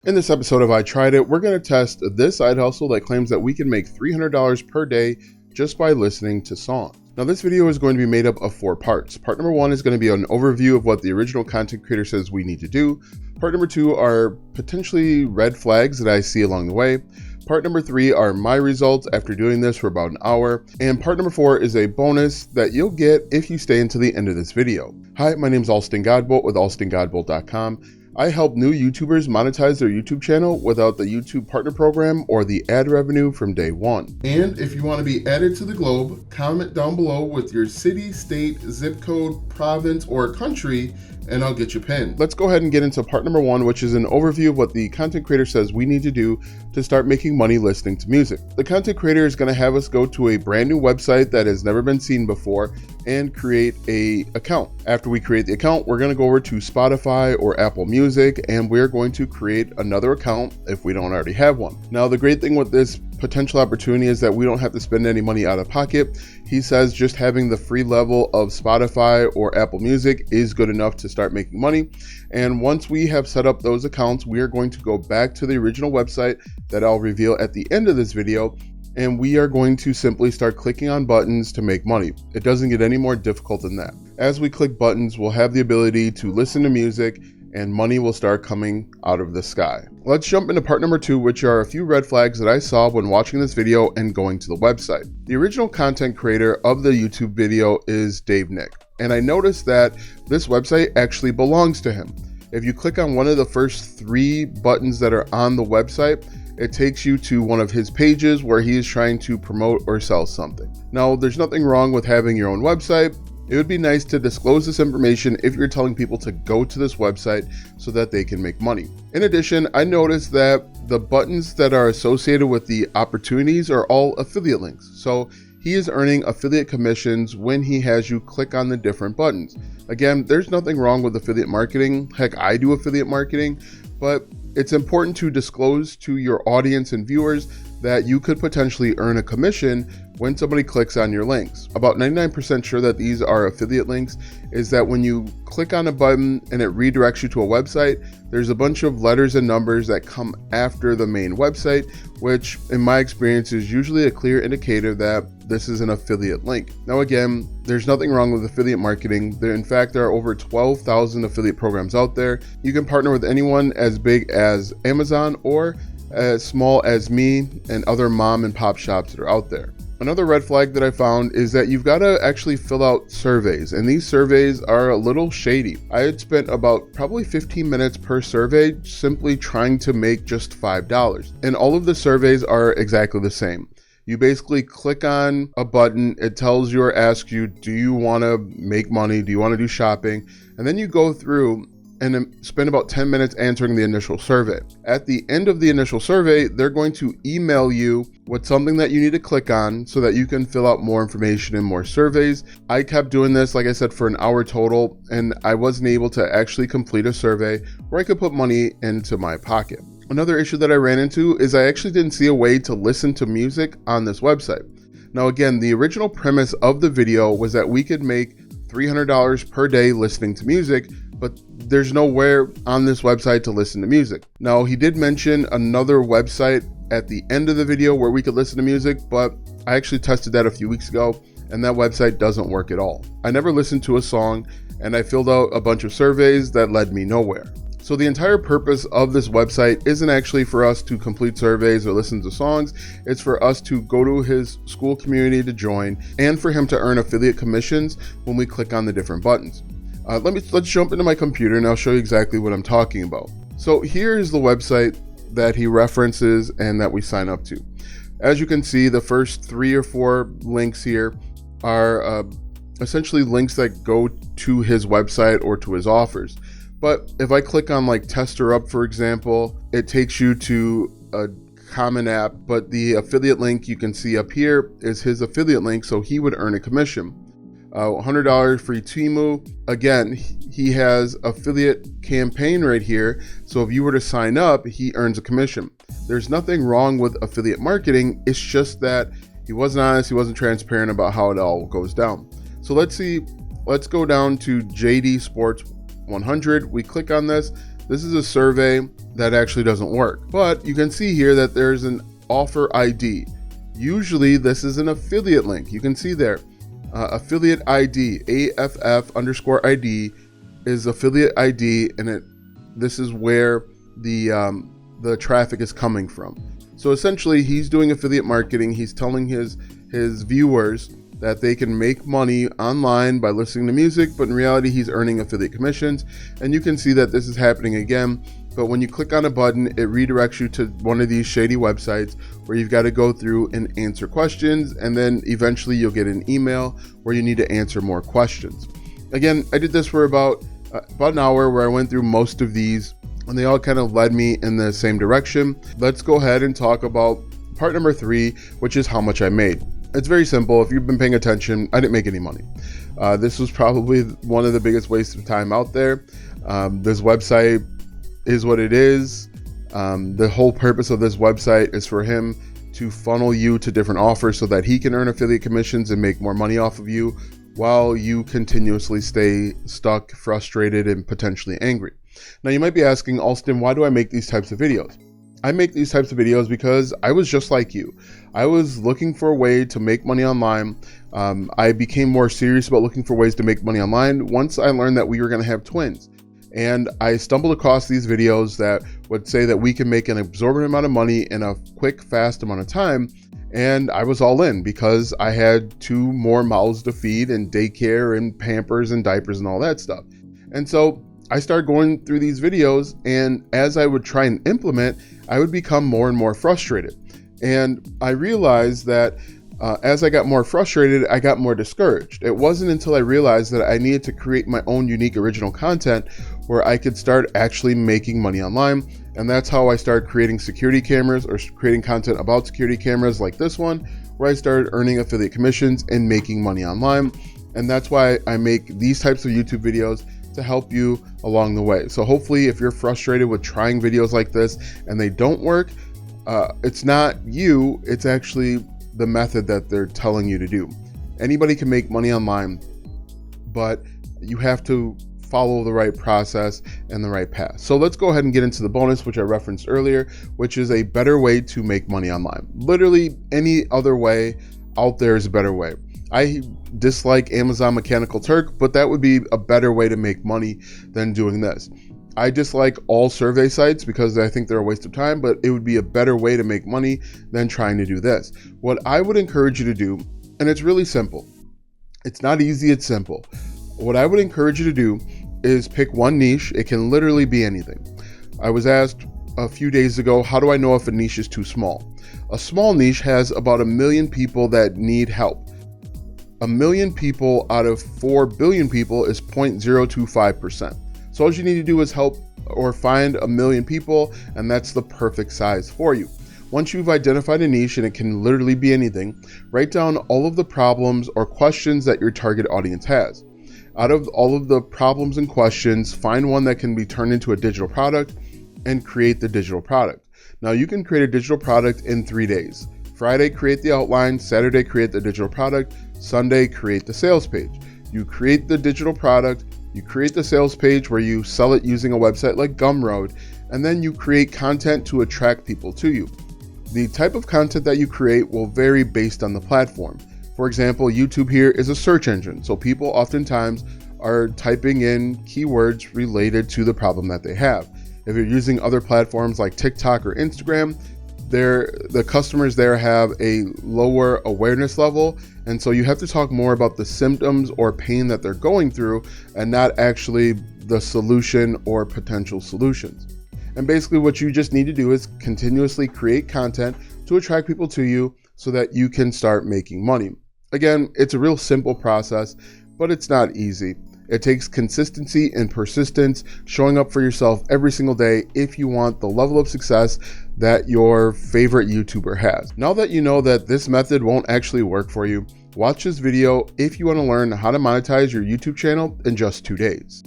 In this episode of I Tried It, we're going to test this side hustle that claims that we can make $300 per day just by listening to songs. Now this video is going to be made up of 4 parts. Part number 1 is going to be an overview of what the original content creator says we need to do. Part number 2 are potentially red flags that I see along the way. Part number 3 are my results after doing this for about an hour. And part number 4 is a bonus that you'll get if you stay until the end of this video. Hi, my name is Alston Godbolt with alstongodbolt.com. I help new YouTubers monetize their YouTube channel without the YouTube Partner Program or the ad revenue from day one. And if you want to be added to the globe, comment down below with your city, state, zip code, province, or country, and I'll get you pinned. Let's go ahead and get into part number 1, which is an overview of what the content creator says we need to do to start making money listening to music. The content creator is going to have us go to a brand new website that has never been seen before and create an account. After we create the account, we're going to go over to Spotify or Apple Music, and we're going to create another account if we don't already have one. Now, the great thing with this potential opportunity is that we don't have to spend any money out of pocket. He says just having the free level of Spotify or Apple Music is good enough to start making money. And once we have set up those accounts, we are going to go back to the original website that I'll reveal at the end of this video, and we are going to simply start clicking on buttons to make money. It doesn't get any more difficult than that. As we click buttons, we'll have the ability to listen to music and money will start coming out of the sky. Let's jump into part number 2, which are a few red flags that I saw when watching this video and going to the website. The original content creator of the YouTube video is Dave Nick, and I noticed that this website actually belongs to him. If you click on one of the first 3 buttons that are on the website, it takes you to one of his pages where he is trying to promote or sell something. Now, there's nothing wrong with having your own website. It would be nice to disclose this information if you're telling people to go to this website so that they can make money. In addition, I noticed that the buttons that are associated with the opportunities are all affiliate links. So he is earning affiliate commissions when he has you click on the different buttons. Again, there's nothing wrong with affiliate marketing. Heck, I do affiliate marketing, but it's important to disclose to your audience and viewers that you could potentially earn a commission when somebody clicks on your links. About 99% sure that these are affiliate links is that when you click on a button and it redirects you to a website, there's a bunch of letters and numbers that come after the main website, which in my experience is usually a clear indicator that this is an affiliate link. Now again, there's nothing wrong with affiliate marketing. In fact, there are over 12,000 affiliate programs out there. You can partner with anyone as big as Amazon or as small as me and other mom and pop shops that are out there. Another red flag that I found is that you've got to actually fill out surveys, and these surveys are a little shady. I had spent about probably 15 minutes per survey simply trying to make just $5, and all of the surveys are exactly the same. You basically click on a button, it tells you or asks you, do you want to make money? Do you want to do shopping? And then you go through and then spend about 10 minutes answering the initial survey. At the end of the initial survey, they're going to email you with something that you need to click on so that you can fill out more information and more surveys. I kept doing this, like I said, for an hour total, and I wasn't able to actually complete a survey where I could put money into my pocket. Another issue that I ran into is I actually didn't see a way to listen to music on this website. Now again, the original premise of the video was that we could make $300 per day listening to music, but there's nowhere on this website to listen to music. Now, he did mention another website at the end of the video where we could listen to music, but I actually tested that a few weeks ago, and that website doesn't work at all. I never listened to a song, and I filled out a bunch of surveys that led me nowhere. So the entire purpose of this website isn't actually for us to complete surveys or listen to songs. It's for us to go to his school community to join and for him to earn affiliate commissions when we click on the different buttons. Let's jump into my computer and I'll show you exactly what I'm talking about. So here is the website that he references and that we sign up to. As you can see, the first 3 or 4 links here are essentially links that go to his website or to his offers. But if I click on like Tester Up, for example, it takes you to a common app, but the affiliate link you can see up here is his affiliate link, so he would earn a commission. $100 free Temu. Again, he has affiliate campaign right here, so if you were to sign up, he earns a commission. There's nothing wrong with affiliate marketing, it's just that he wasn't honest, he wasn't transparent about how it all goes down. So let's go down to JD Sports 100. We click on this. This is a survey that actually doesn't work. But you can see here that there's an offer ID. Usually this is an affiliate link. You can see there, affiliate ID, AFF_ID is affiliate ID, and this is where the traffic is coming from. So essentially he's doing affiliate marketing. He's telling his viewers that they can make money online by listening to music, but in reality he's earning affiliate commissions. And you can see that this is happening again, but when you click on a button, it redirects you to one of these shady websites where you've got to go through and answer questions, and then eventually you'll get an email where you need to answer more questions. Again, I did this for about an hour where I went through most of these, and they all kind of led me in the same direction. Let's go ahead and talk about part number 3, which is how much I made. It's very simple. If you've been paying attention, I didn't make any money. This was probably one of the biggest wastes of time out there. This website is what it is. The whole purpose of this website is for him to funnel you to different offers so that he can earn affiliate commissions and make more money off of you while you continuously stay stuck, frustrated, and potentially angry. Now you might be asking, Alston, why do I make these types of videos? I make these types of videos because I was just like you. I was looking for a way to make money online. I became more serious about looking for ways to make money online once I learned that we were going to have twins. And I stumbled across these videos that would say that we can make an absorbent amount of money in a quick, fast amount of time. And I was all in because I had 2 more mouths to feed, and daycare and Pampers and diapers and all that stuff. And so I started going through these videos, and as I would try and implement, I would become more and more frustrated. And I realized that as I got more frustrated, I got more discouraged. It wasn't until I realized that I needed to create my own unique original content where I could start actually making money online. And that's how I started creating security cameras, or creating content about security cameras like this one, where I started earning affiliate commissions and making money online. And that's why I make these types of YouTube videos, to help you along the way. So hopefully if you're frustrated with trying videos like this and they don't work, it's not you, it's actually the method that they're telling you to do. Anybody can make money online, but you have to follow the right process and the right path. So let's go ahead and get into the bonus, which I referenced earlier, which is a better way to make money online. Literally any other way out there is a better way. I dislike Amazon Mechanical Turk, but that would be a better way to make money than doing this. I dislike all survey sites because I think they're a waste of time, but it would be a better way to make money than trying to do this. What I would encourage you to do, and it's really simple. It's not easy, it's simple. What I would encourage you to do is pick one niche. It can literally be anything. I was asked a few days ago, how do I know if a niche is too small? A small niche has about 1 million people that need help. 1 million people out of 4 billion people is 0.025%. So all you need to do is help or find 1 million people, and that's the perfect size for you. Once you've identified a niche, and it can literally be anything, write down all of the problems or questions that your target audience has. Out of all of the problems and questions, find one that can be turned into a digital product and create the digital product. Now you can create a digital product in 3 days. Friday, create the outline. Saturday, create the digital product. Sunday, create the sales page. You create the digital product, you create the sales page where you sell it using a website like Gumroad, and then you create content to attract people to you. The type of content that you create will vary based on the platform. For example, YouTube here is a search engine, so people oftentimes are typing in keywords related to the problem that they have. If you're using other platforms like TikTok or Instagram, the customers there have a lower awareness level, and so you have to talk more about the symptoms or pain that they're going through and not actually the solution or potential solutions. And basically what you just need to do is continuously create content to attract people to you so that you can start making money. Again, it's a real simple process, but it's not easy. It takes consistency and persistence, showing up for yourself every single day if you want the level of success that your favorite YouTuber has. Now that you know that this method won't actually work for you, watch this video if you want to learn how to monetize your YouTube channel in just 2 days.